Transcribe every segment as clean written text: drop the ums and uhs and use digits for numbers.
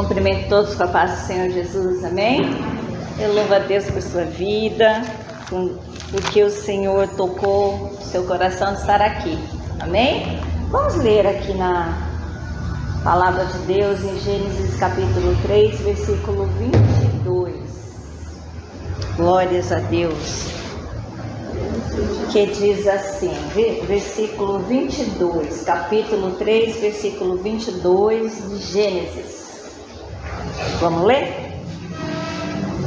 Cumprimento todos com a paz do Senhor Jesus, amém? Eu louvo a Deus por sua vida, porque o Senhor tocou seu coração de estar aqui, amém? Vamos ler aqui na Palavra de Deus em Gênesis capítulo 3, versículo 22. Glórias a Deus. Que diz assim, versículo 22, capítulo 3, versículo 22 de Gênesis. Vamos ler?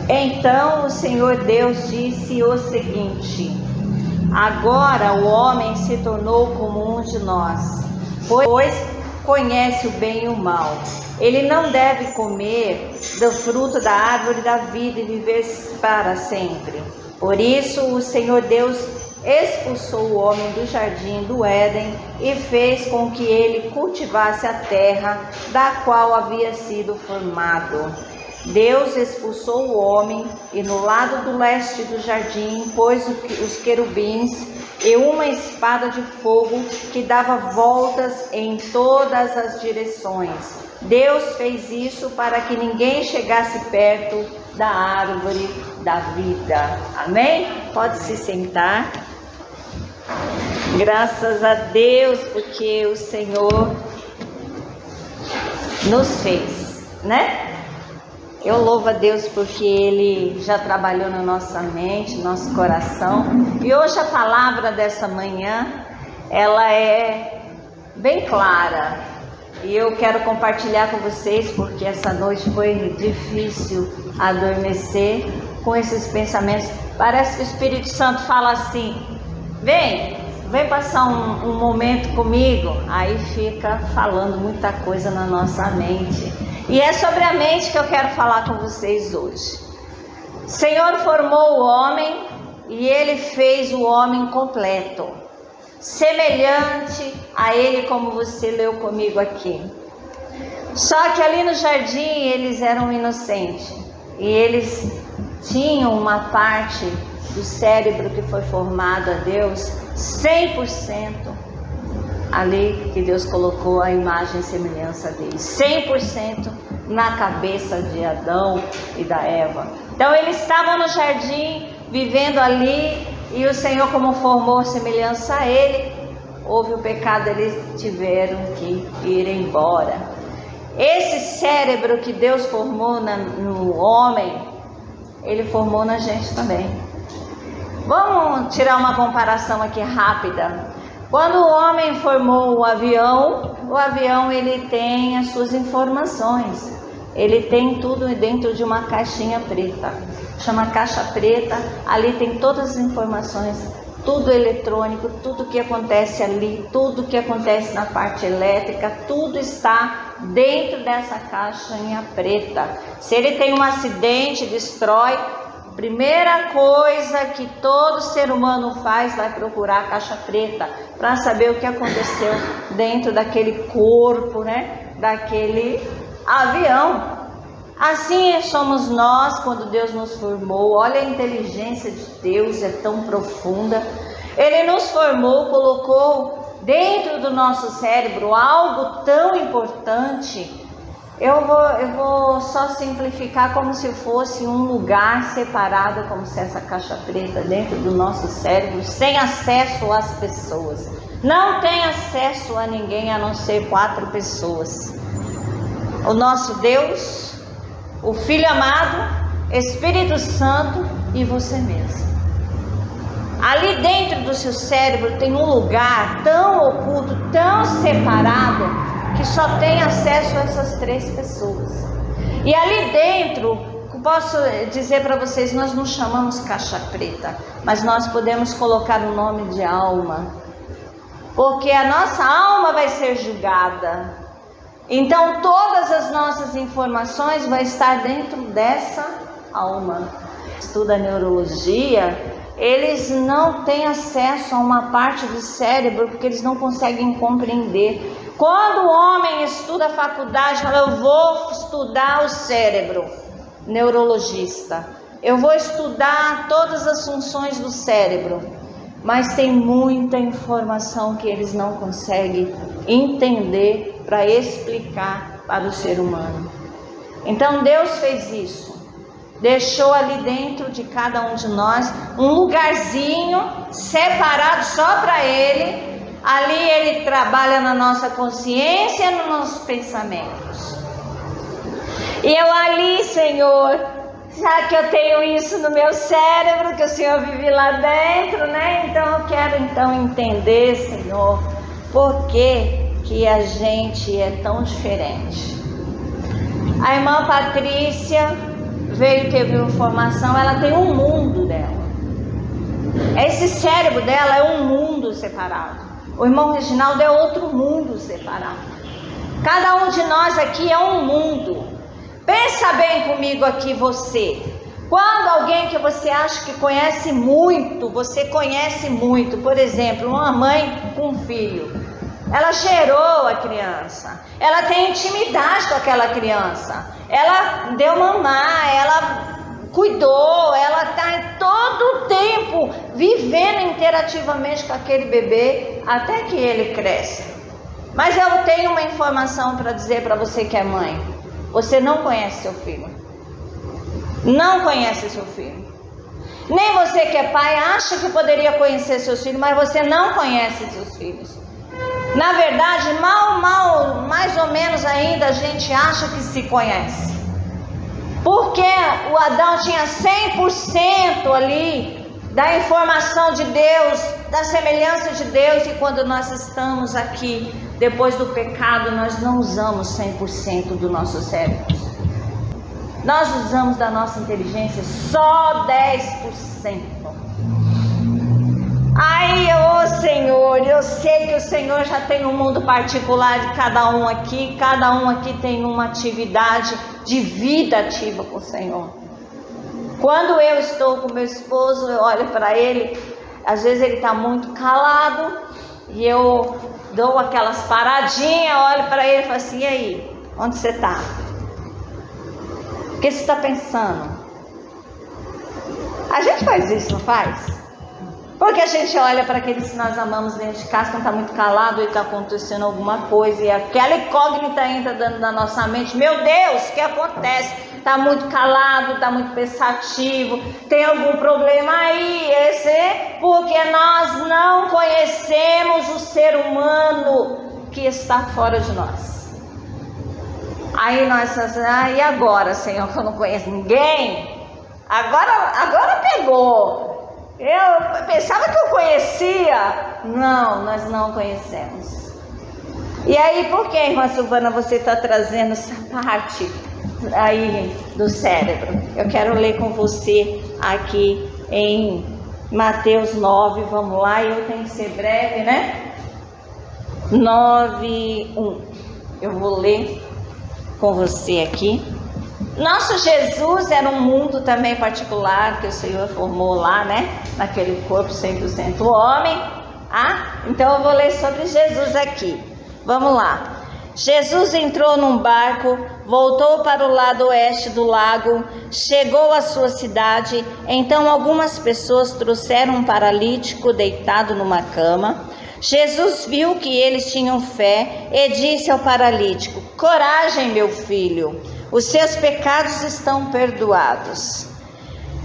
Então o Senhor Deus disse o seguinte: agora o homem se tornou como um de nós, pois conhece o bem e o mal. Ele não deve comer do fruto da árvore da vida e viver para sempre. Por isso o Senhor Deus expulsou o homem do jardim do Éden e fez com que ele cultivasse a terra da qual havia sido formado. Deus expulsou o homem e no lado do leste do jardim pôs os querubins e uma espada de fogo que dava voltas em todas as direções. Deus fez isso para que ninguém chegasse perto da árvore da vida. Amém? Pode se sentar. Graças a Deus, porque o Senhor nos fez, né? Eu louvo a Deus porque Ele já trabalhou na nossa mente, no nosso coração. E hoje a palavra dessa manhã, ela é bem clara. E eu quero compartilhar com vocês, porque essa noite foi difícil adormecer com esses pensamentos. Parece que o Espírito Santo fala assim: vem passar um momento comigo. Aí fica falando muita coisa na nossa mente. E é sobre a mente que eu quero falar com vocês hoje. O Senhor formou o homem e Ele fez o homem completo, semelhante a Ele, como você leu comigo aqui. Só que ali no jardim eles eram inocentes e eles tinham uma parte do cérebro que foi formado a Deus 100% ali, que Deus colocou a imagem e semelhança dele, 100% na cabeça de Adão e da Eva. Então eles estavam no jardim, vivendo ali, e o Senhor, como formou semelhança a ele, houve o pecado, eles tiveram que ir embora. Esse cérebro que Deus formou no homem, Ele formou na gente também. Vamos tirar uma comparação aqui rápida. Quando o homem formou o avião ele tem as suas informações. Ele tem tudo dentro de uma caixinha preta. Chama caixa preta. Ali tem todas as informações, tudo eletrônico, tudo que acontece ali, tudo que acontece na parte elétrica, tudo está dentro dessa caixinha preta. Se ele tem um acidente, destrói. Primeira coisa que todo ser humano faz, vai procurar a caixa preta para saber o que aconteceu dentro daquele corpo, né? Daquele avião. Assim somos nós quando Deus nos formou. Olha a inteligência de Deus, é tão profunda. Ele nos formou, colocou dentro do nosso cérebro algo tão importante. Eu vou só simplificar como se fosse um lugar separado, como se essa caixa preta dentro do nosso cérebro, sem acesso às pessoas. Não tem acesso a ninguém a não ser 4 pessoas: o nosso Deus, o Filho amado, Espírito Santo e você mesmo. Ali dentro do seu cérebro tem um lugar tão oculto, tão separado, que só tem acesso a essas 3 pessoas. E ali dentro, posso dizer para vocês, nós não chamamos caixa preta, mas nós podemos colocar o nome de alma, porque a nossa alma vai ser julgada. Então todas as nossas informações vão estar dentro dessa alma. Estuda a neurologia, eles não têm acesso a uma parte do cérebro porque eles não conseguem compreender. Quando o homem estuda a faculdade, fala: eu vou estudar o cérebro, neurologista, eu vou estudar todas as funções do cérebro, mas tem muita informação que eles não conseguem entender para explicar para o ser humano. Então Deus fez isso. Deixou ali dentro de cada um de nós um lugarzinho separado só para Ele. Ali Ele trabalha na nossa consciência, nos nossos pensamentos. E eu ali, Senhor, já que eu tenho isso no meu cérebro, que o Senhor vive lá dentro, né? Então eu quero entender, Senhor, por que a gente é tão diferente. A irmã Patrícia veio, teve informação, ela tem um mundo dela. Esse cérebro dela é um mundo separado. O irmão Reginaldo é outro mundo separado. Cada um de nós aqui é um mundo. Pensa bem comigo aqui você. Quando alguém que você acha que conhece muito, você conhece muito, por exemplo, uma mãe com um filho, ela gerou a criança, ela tem intimidade com aquela criança, ela deu mamar, ela cuidou, ela está todo o tempo vivendo interativamente com aquele bebê até que ele cresce. Mas eu tenho uma informação para dizer para você que é mãe. Você não conhece seu filho. Não conhece seu filho. Nem você que é pai acha que poderia conhecer seus filhos, mas você não conhece seus filhos. Na verdade, mais ou menos ainda a gente acha que se conhece. Porque o Adão tinha 100% ali da informação de Deus, da semelhança de Deus, e quando nós estamos aqui, depois do pecado, nós não usamos 100% do nosso cérebro. Nós usamos da nossa inteligência só 10%. Ai, ô Senhor, eu sei que o Senhor já tem um mundo particular de cada um aqui tem uma atividade de vida ativa com o Senhor. Quando eu estou com meu esposo, eu olho para ele, às vezes ele está muito calado, e eu dou aquelas paradinhas, olho para ele e falo assim: e aí, onde você está? O que você está pensando? A gente faz isso, não faz? Porque a gente olha para aqueles que nós amamos dentro de casa, quando está muito calado e está acontecendo alguma coisa, e aquela incógnita entra dentro da nossa mente: meu Deus, o que acontece? Está muito calado, está muito pensativo, tem algum problema aí? Esse é porque nós não conhecemos o ser humano que está fora de nós. Aí nós falamos: e agora, Senhor, que eu não conheço ninguém? Agora pegou. Eu pensava que eu conhecia. Não, nós não conhecemos. E aí, por que, irmã Silvana, você está trazendo essa parte aí do cérebro? Eu quero ler com você aqui em Mateus 9, vamos lá, eu tenho que ser breve, né? 9:1. Eu vou ler com você aqui. Nosso Jesus era um mundo também particular que o Senhor formou lá, né? Naquele corpo 100% homem. Então eu vou ler sobre Jesus aqui. Vamos lá. Jesus entrou num barco, voltou para o lado oeste do lago, chegou à sua cidade. Então algumas pessoas trouxeram um paralítico deitado numa cama. Jesus viu que eles tinham fé e disse ao paralítico: coragem, meu filho, os seus pecados estão perdoados.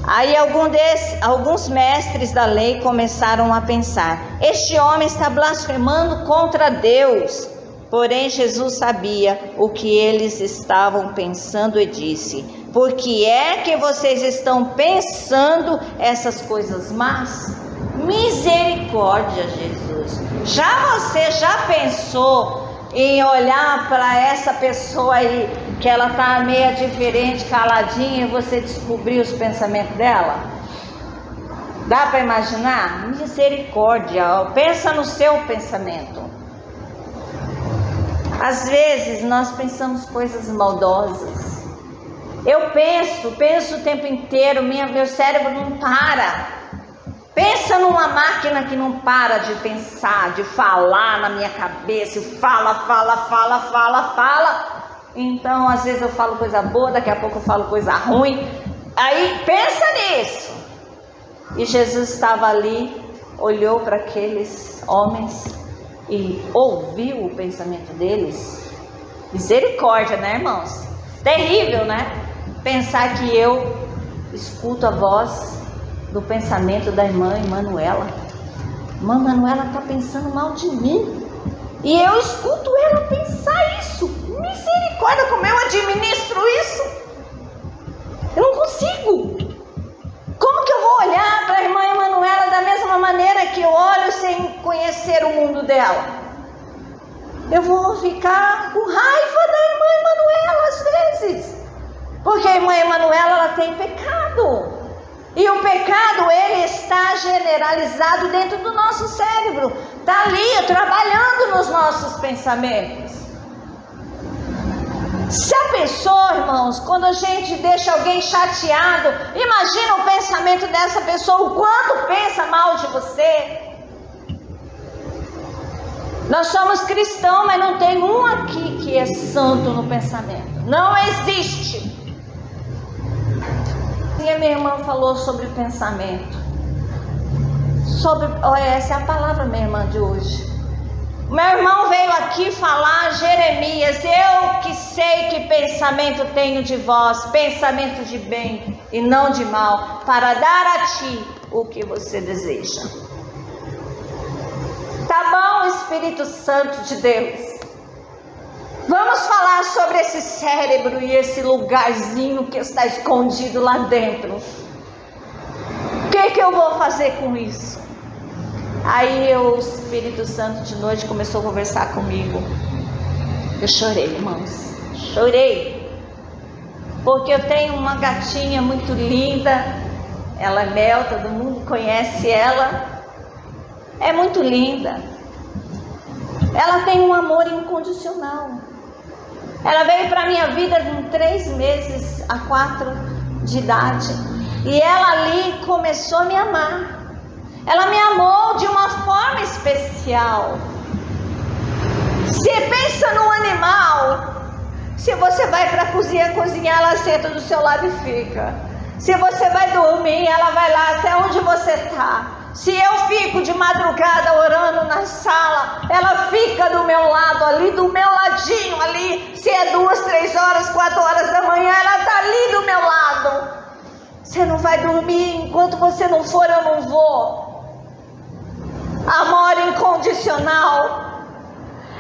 Aí alguns mestres da lei começaram a pensar: este homem está blasfemando contra Deus. Porém Jesus sabia o que eles estavam pensando e disse: por que é que vocês estão pensando essas coisas más? Misericórdia, Jesus. Você já pensou em olhar para essa pessoa aí, que ela está meio diferente, caladinha, e você descobrir os pensamentos dela? Dá para imaginar? Misericórdia, pensa no seu pensamento. Às vezes nós pensamos coisas maldosas. Eu penso o tempo inteiro, meu cérebro não para. Pensa numa máquina que não para de pensar, de falar na minha cabeça, fala. Então, às vezes eu falo coisa boa, daqui a pouco eu falo coisa ruim. Aí, pensa nisso. E Jesus estava ali, olhou para aqueles homens e ouviu o pensamento deles. Misericórdia, né, irmãos? Terrível, né? Pensar que eu escuto a voz do pensamento da irmã Emanuela. Irmã Emanuela está pensando mal de mim. E eu escuto ela pensar isso. Misericórdia, como eu administro isso? Eu não consigo. Como que eu vou olhar para a irmã Emanuela da mesma maneira que eu olho sem conhecer o mundo dela? Eu vou ficar com raiva da irmã Emanuela às vezes. Porque a irmã Emanuela, ela tem pecado. E o pecado, ele está generalizado dentro do nosso cérebro. Está ali, trabalhando nos nossos pensamentos. Se a pessoa, irmãos, quando a gente deixa alguém chateado, imagina o pensamento dessa pessoa, o quanto pensa mal de você. Nós somos cristãos, mas não tem um aqui que é santo no pensamento. Não existe. E a minha irmã falou sobre o pensamento. Essa é a palavra, minha irmã, de hoje. Meu irmão veio aqui falar, Jeremias, eu que sei que pensamento tenho de vós, pensamento de bem e não de mal, para dar a ti o que você deseja. Tá bom, Espírito Santo de Deus? Vamos falar sobre esse cérebro e esse lugarzinho que está escondido lá dentro. O que eu vou fazer com isso? Aí o Espírito Santo de noite começou a conversar comigo. Eu chorei, irmãos. Chorei. Porque eu tenho uma gatinha muito linda. Ela é Mel, todo mundo conhece ela. É muito linda. Ela tem um amor incondicional. Ela veio para a minha vida com 3 meses a 4 de idade. E ela ali começou a me amar. Ela me amou de uma forma especial. Se pensa num animal, se você vai para a cozinha cozinhar, ela senta do seu lado e fica. Se você vai dormir, ela vai lá até onde você está. Se eu fico de madrugada orando na sala, ela fica do meu lado ali, do meu ladinho ali. Se é 2, 3 horas, 4 horas da manhã, ela está ali do meu lado. Você não vai dormir enquanto você não for, eu não vou. Amor incondicional.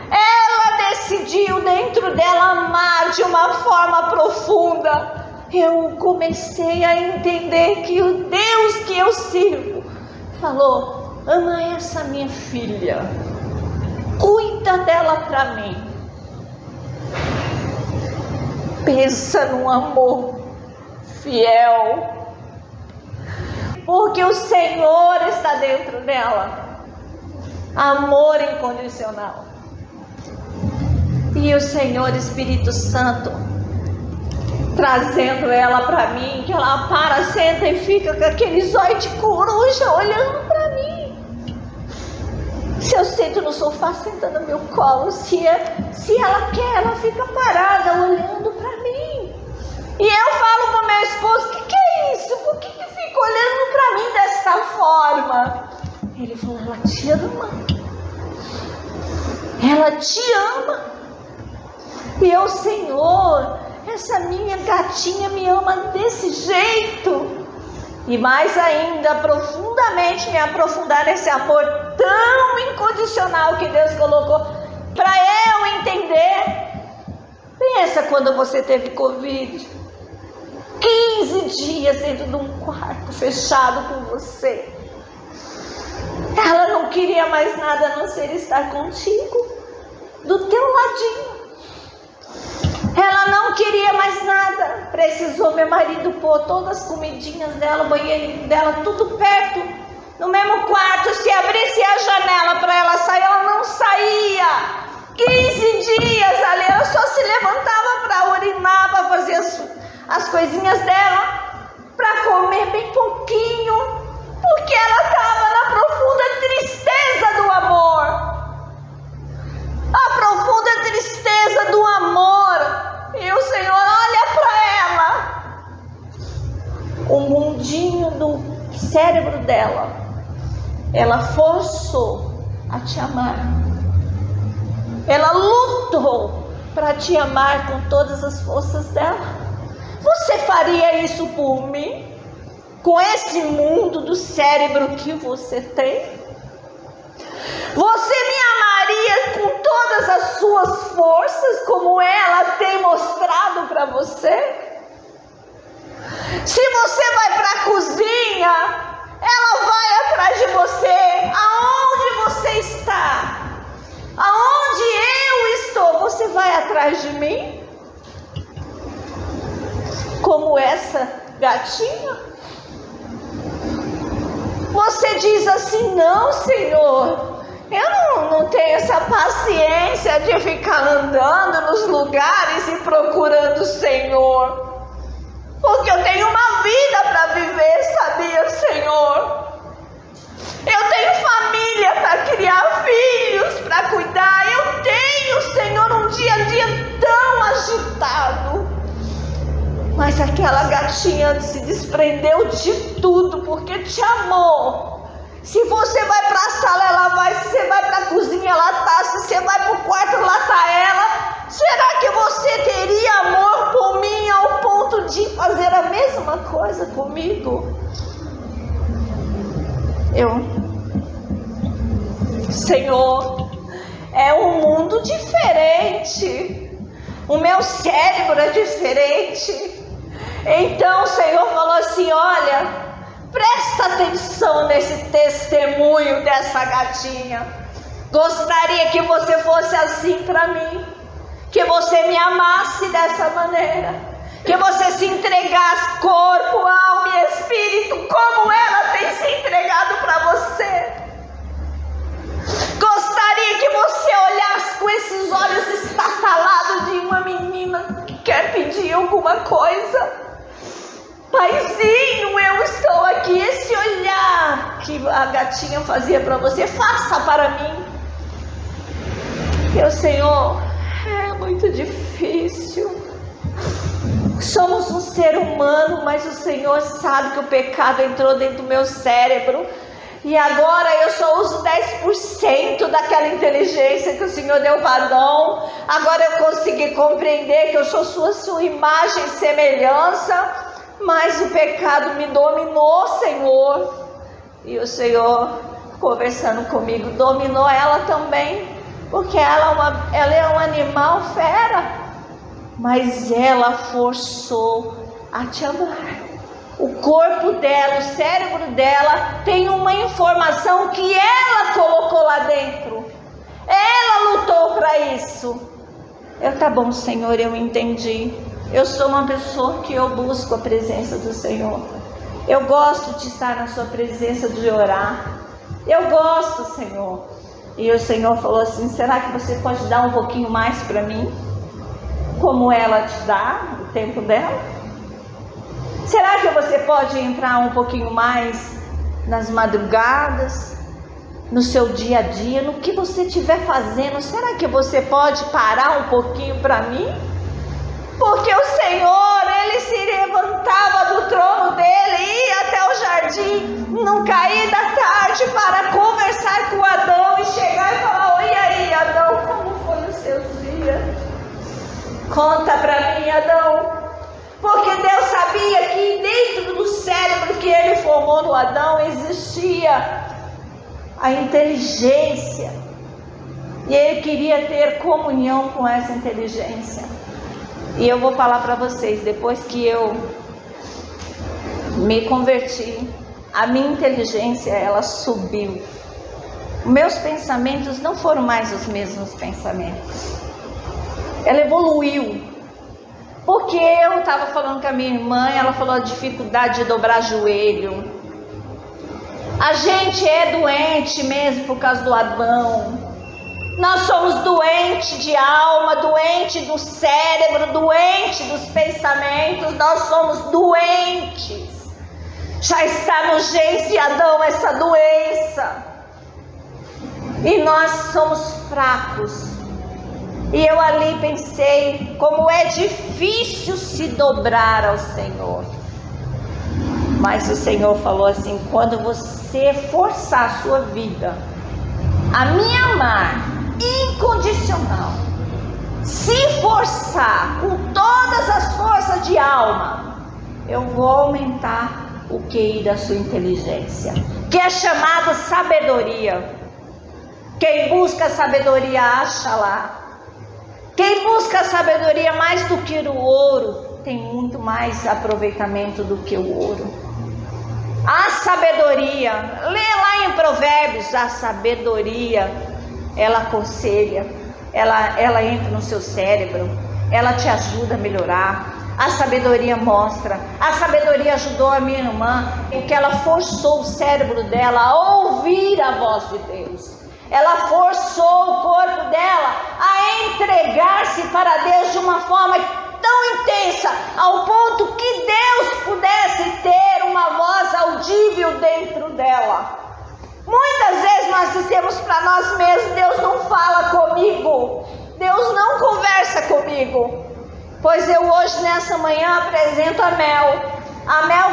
Ela decidiu dentro dela amar de uma forma profunda. Eu comecei a entender que o Deus que eu sirvo falou: ama essa minha filha, cuida dela para mim. Pensa num amor fiel, porque o Senhor está dentro dela. Amor incondicional. E o Senhor Espírito Santo trazendo ela para mim, que ela para, senta e fica com aquele zóio de coruja olhando para mim. Se eu sento no sofá, senta no meu colo. Se ela quer, ela fica parada olhando para mim. E eu falo pro meu esposo: que é isso? Por que fica olhando para mim dessa forma? Ele falou: ela te ama. Ela te ama. E eu, Senhor, essa minha gatinha me ama desse jeito. E mais ainda, profundamente me aprofundar nesse amor tão incondicional que Deus colocou para eu entender. Pensa quando você teve Covid. 15 dias dentro de um quarto fechado com você. Ela não queria mais nada a não ser estar contigo, do teu ladinho. Ela não queria mais nada. Precisou meu marido pôr todas as comidinhas dela, o banheirinho dela, tudo perto, no mesmo quarto. Se abrisse a janela para ela sair, ela não saía. 15 dias ali, ela só se levantava para urinar, para fazer as coisinhas dela, para comer bem pouquinho, porque ela estava na profunda tristeza do amor. A profunda tristeza do amor. E o Senhor olha para ela. O mundinho do cérebro dela, ela forçou a te amar. Ela lutou para te amar com todas as forças dela? Você faria isso por mim? Com esse mundo do cérebro que você tem? Você me amaria com todas as suas forças, como ela tem mostrado para você? Se você vai para a cozinha, ela vai atrás de você. Aonde você está? Aonde eu estou? Você vai atrás de mim? Como essa gatinha? Você diz assim: não, Senhor, eu não tenho essa paciência de ficar andando nos lugares e procurando o Senhor. Porque eu tenho uma vida para viver, sabia, Senhor? Eu tenho família para criar filhos, para cuidar. Eu tenho, Senhor, um dia a dia tão agitado. Mas aquela gatinha se desprendeu de tudo porque te amou. Se você vai para a sala, ela vai. Se você vai para a cozinha, ela tá. Se você vai para o quarto, lá tá ela. Será que você teria amor por mim ao ponto de fazer a mesma coisa comigo? Senhor, é um mundo diferente. O meu cérebro é diferente. Então o Senhor falou assim: olha, presta atenção nesse testemunho dessa gatinha. Gostaria que você fosse assim para mim, que você me amasse dessa maneira, que você se entregasse corpo, alma e espírito, como ela tem se entregado para você. Gostaria que você olhasse com esses olhos estatalados de uma menina que quer pedir alguma coisa. Paizinho, eu estou aqui. Esse olhar que a gatinha fazia para você, faça para mim. Senhor, é muito difícil. Somos um ser humano, mas o Senhor sabe que o pecado entrou dentro do meu cérebro. E agora eu só uso 10% daquela inteligência que o Senhor deu para Adão. Agora eu consegui compreender que eu sou sua imagem e semelhança. Mas o pecado me dominou, Senhor. E o Senhor, conversando comigo, dominou ela também. Porque ela é um animal fera. Mas ela forçou a te amar. O corpo dela, o cérebro dela tem uma informação que ela colocou lá dentro. Ela lutou para isso. Tá bom, Senhor, eu entendi. Eu sou uma pessoa que eu busco a presença do Senhor. Eu gosto de estar na sua presença, de orar. Eu gosto, Senhor. E o Senhor falou assim: será que você pode dar um pouquinho mais para mim? Como ela te dá, o tempo dela? Será que você pode entrar um pouquinho mais nas madrugadas, no seu dia a dia, no que você estiver fazendo? Será que você pode parar um pouquinho para mim? Porque o Senhor, Ele se levantava do trono dele, ia até o jardim, no cair da tarde, para conversar com Adão e chegar e falar: oi aí, Adão, como foi o seu dia? Conta para mim, Adão. Porque Deus sabia que dentro do cérebro que Ele formou no Adão existia a inteligência. E Ele queria ter comunhão com essa inteligência. E eu vou falar para vocês, depois que eu me converti, a minha inteligência, ela subiu. Meus pensamentos não foram mais os mesmos pensamentos. Ela evoluiu. Porque eu estava falando com a minha irmã, ela falou a dificuldade de dobrar joelho. A gente é doente mesmo por causa do Adão. Nós somos doentes de alma, doentes do cérebro, doentes dos pensamentos. Nós somos doentes. Já está no gênese de Adão essa doença. E nós somos fracos. E eu ali pensei, como é difícil se dobrar ao Senhor. Mas o Senhor falou assim: quando você forçar a sua vida a me amar incondicional, se forçar com todas as forças de alma, eu vou aumentar o QI da sua inteligência, que é chamado sabedoria. Quem busca sabedoria acha lá. Quem busca a sabedoria mais do que o ouro, tem muito mais aproveitamento do que o ouro. A sabedoria, lê lá em Provérbios, a sabedoria, ela aconselha, ela entra no seu cérebro, ela te ajuda a melhorar. A sabedoria mostra, a sabedoria ajudou a minha irmã, porque ela forçou o cérebro dela a ouvir a voz de Deus. Ela forçou o corpo dela a entregar-se para Deus de uma forma tão intensa, ao ponto que Deus pudesse ter uma voz audível dentro dela. Muitas vezes nós dizemos para nós mesmos: Deus não fala comigo, Deus não conversa comigo. Pois eu hoje, nessa manhã, apresento a Mel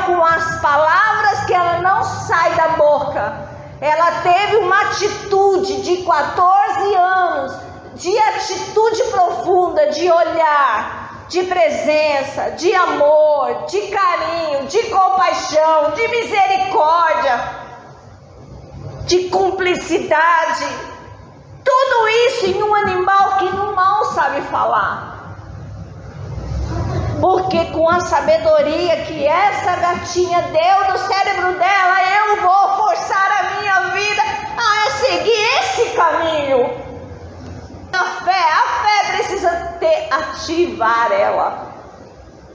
com as palavras que ela não sai da boca. Ela teve uma atitude de 14 anos, de atitude profunda, de olhar, de presença, de amor, de carinho, de compaixão, de misericórdia, de cumplicidade. Tudo isso em um animal que não mal sabe falar. Porque com a sabedoria que essa gatinha deu no cérebro dela, eu vou forçar a minha vida a seguir esse caminho. A fé precisa ativar ela.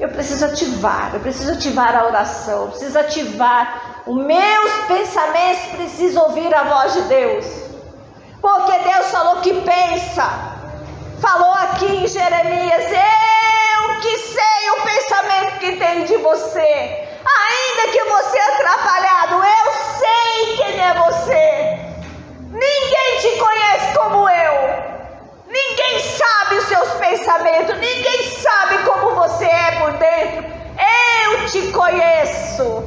Eu preciso ativar a oração, eu preciso ativar os meus pensamentos, preciso ouvir a voz de Deus. Porque Deus falou que pensa. Falou aqui em Jeremias: eu que sei o pensamento que tem de você. Ainda que você é atrapalhado, eu sei quem é você. Ninguém te conhece como eu. Ninguém sabe os seus pensamentos. Ninguém sabe como você é por dentro. Eu te conheço.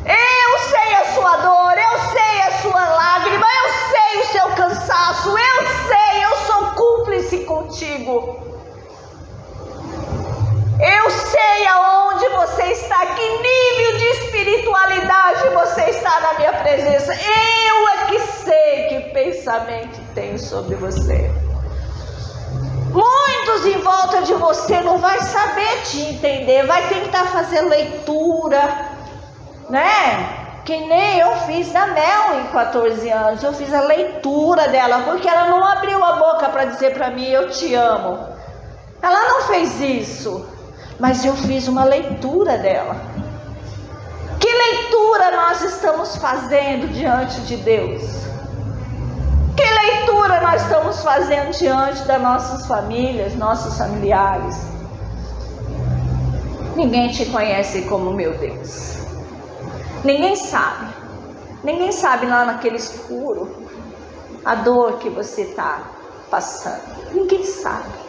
Eu sei a sua dor. Eu sei a sua lágrima. Eu sei o seu cansaço. Eu sou cúmplice contigo. Eu sei aonde você está, que nível de espiritualidade você está na minha presença. Eu é que sei que pensamento tenho sobre você. Muitos em volta de você não vai saber te entender, vai tentar fazer leitura, né? Que nem eu fiz da Mel em 14 anos. Eu fiz a leitura dela, porque ela não abriu a boca para dizer para mim: eu te amo. Ela não fez isso. Mas eu fiz uma leitura dela. Que leitura nós estamos fazendo diante de Deus? Que leitura nós estamos fazendo diante das nossas famílias, nossos familiares? Ninguém te conhece como meu Deus. Ninguém sabe. Ninguém sabe lá naquele escuro a dor que você está passando. Ninguém sabe.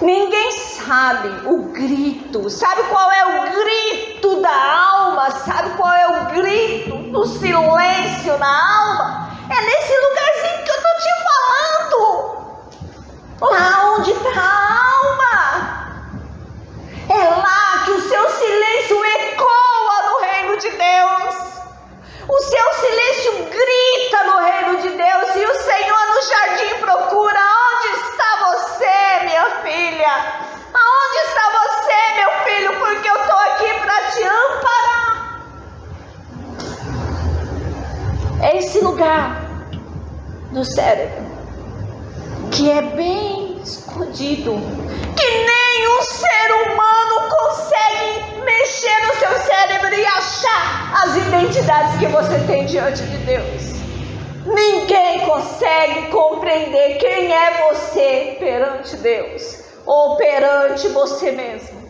Ninguém sabe o grito. Sabe qual é o grito da alma? Sabe qual é o grito do silêncio na alma? É nesse lugarzinho que eu estou te falando. Lá onde está a alma. É lá que o seu silêncio ecoa no reino de Deus. O seu silêncio grita no reino de Deus. E o Senhor no jardim procura: onde está você, minha filha? Aonde está você, meu filho? Porque eu estou aqui para te amparar. É esse lugar no cérebro que é bem escondido, que nenhum ser humano consegue mexer no seu cérebro e achar as identidades que você tem diante de Deus. Ninguém consegue compreender quem é você perante Deus ou perante você mesmo.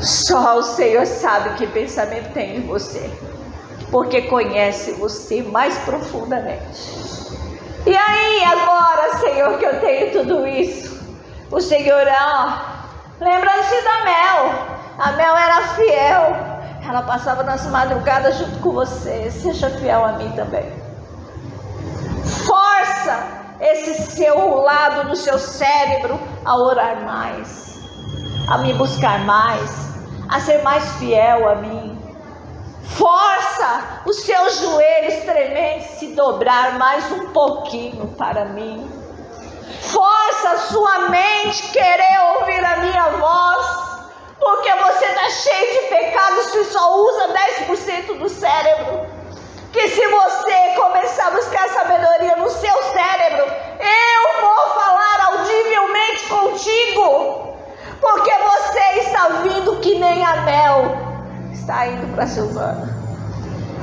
Só o Senhor sabe que pensamento tem de você, porque conhece você mais profundamente. E aí agora, Senhor, que eu tenho tudo isso, o Senhor, lembra-se da Mel. A Mel era fiel, ela passava nas madrugadas junto com você. Seja fiel a mim também. Força esse seu lado do seu cérebro a orar mais, a me buscar mais, a ser mais fiel a mim. Força os seus joelhos trementes se dobrar mais um pouquinho para mim. Força a sua mente querer ouvir a minha voz, porque você está cheio de pecados e só usa 10% do cérebro. Que se você começar a buscar sabedoria no seu cérebro, eu vou falar audivelmente contigo, porque você está vindo que nem a Mel está indo para Silvana.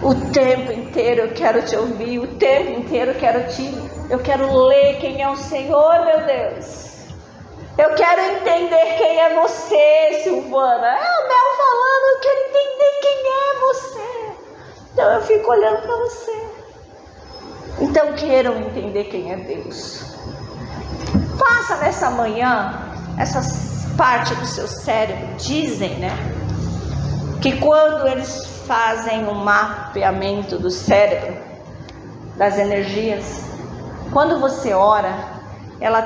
O tempo inteiro eu quero te ouvir, o tempo inteiro eu quero ler quem é o Senhor, meu Deus. Eu quero entender quem é você, Silvana. É a Mel falando, eu quero entender quem é você. Então eu fico olhando para você. Então queiram entender quem é Deus. Faça nessa manhã, essa parte do seu cérebro, dizem, né? Que quando eles fazem um mapeamento do cérebro, das energias, quando você ora, ela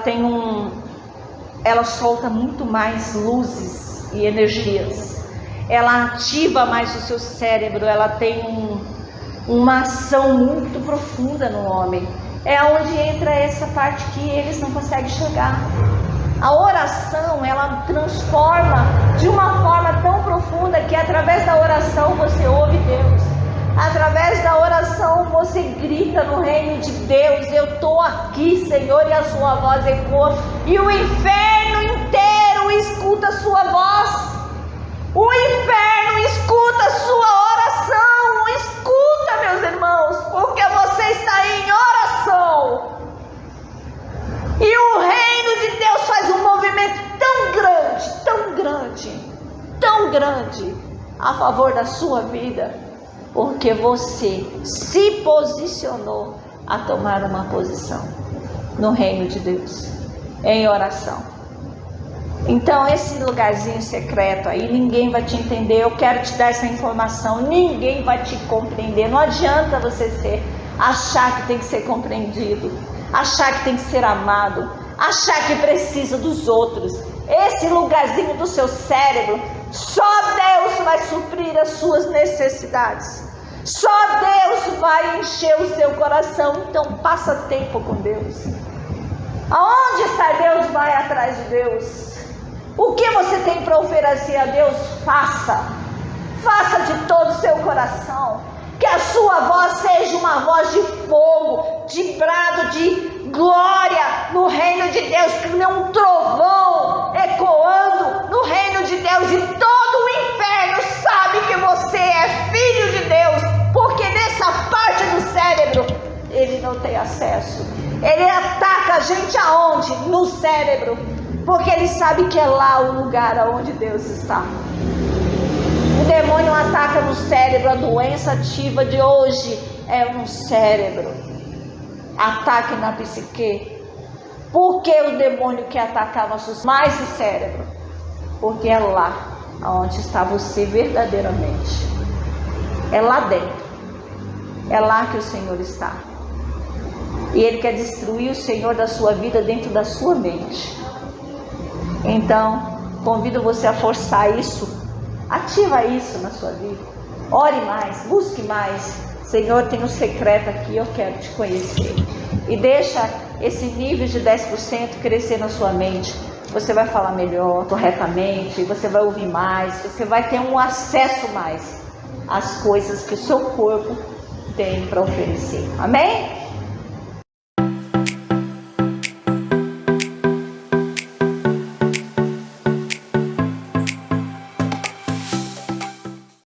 solta muito mais luzes e energias. Ela ativa mais o seu cérebro, ela tem uma ação muito profunda no homem. É onde entra essa parte que eles não conseguem chegar. A oração, ela transforma de uma forma tão profunda que através da oração você ouve Deus. Através da oração você grita no reino de Deus: eu estou aqui, Senhor, e a sua voz ecoa. E o inferno inteiro escuta a sua voz. O inferno escuta a sua oração. Escuta, meus irmãos, porque você está em oração. E o reino de Deus faz um movimento tão grande, tão grande, tão grande a favor da sua vida, porque você se posicionou a tomar uma posição no reino de Deus, em oração. Então esse lugarzinho secreto aí, ninguém vai te entender. Eu quero te dar essa informação, ninguém vai te compreender. Não adianta você achar que tem que ser compreendido, achar que tem que ser amado, achar que precisa dos outros. Esse lugarzinho do seu cérebro, só Deus vai suprir as suas necessidades. Só Deus vai encher o seu coração. Então passa tempo com Deus. Aonde está Deus, vai atrás de Deus. O que você tem para oferecer a Deus, faça. Faça de todo o seu coração. Que a sua voz seja uma voz de fogo, de brado, de glória no reino de Deus, que nem um trovão ecoando no reino de Deus. E todo o inferno sabe que você é filho de Deus, porque nessa parte do cérebro ele não tem acesso. Ele ataca a gente aonde? No cérebro, porque ele sabe que é lá o lugar aonde Deus está. O demônio ataca no cérebro. A doença ativa de hoje é no cérebro. Ataque na psique. Por que o demônio quer atacar mais o cérebro? Porque é lá onde está você verdadeiramente. É lá dentro. É lá que o Senhor está. E Ele quer destruir o Senhor da sua vida dentro da sua mente. Então, convido você a forçar isso. Ativa isso na sua vida. Ore mais, busque mais. Senhor, tem um secreto aqui, eu quero te conhecer. E deixa esse nível de 10% crescer na sua mente. Você vai falar melhor, corretamente, você vai ouvir mais, você vai ter um acesso mais às coisas que o seu corpo tem para oferecer. Amém?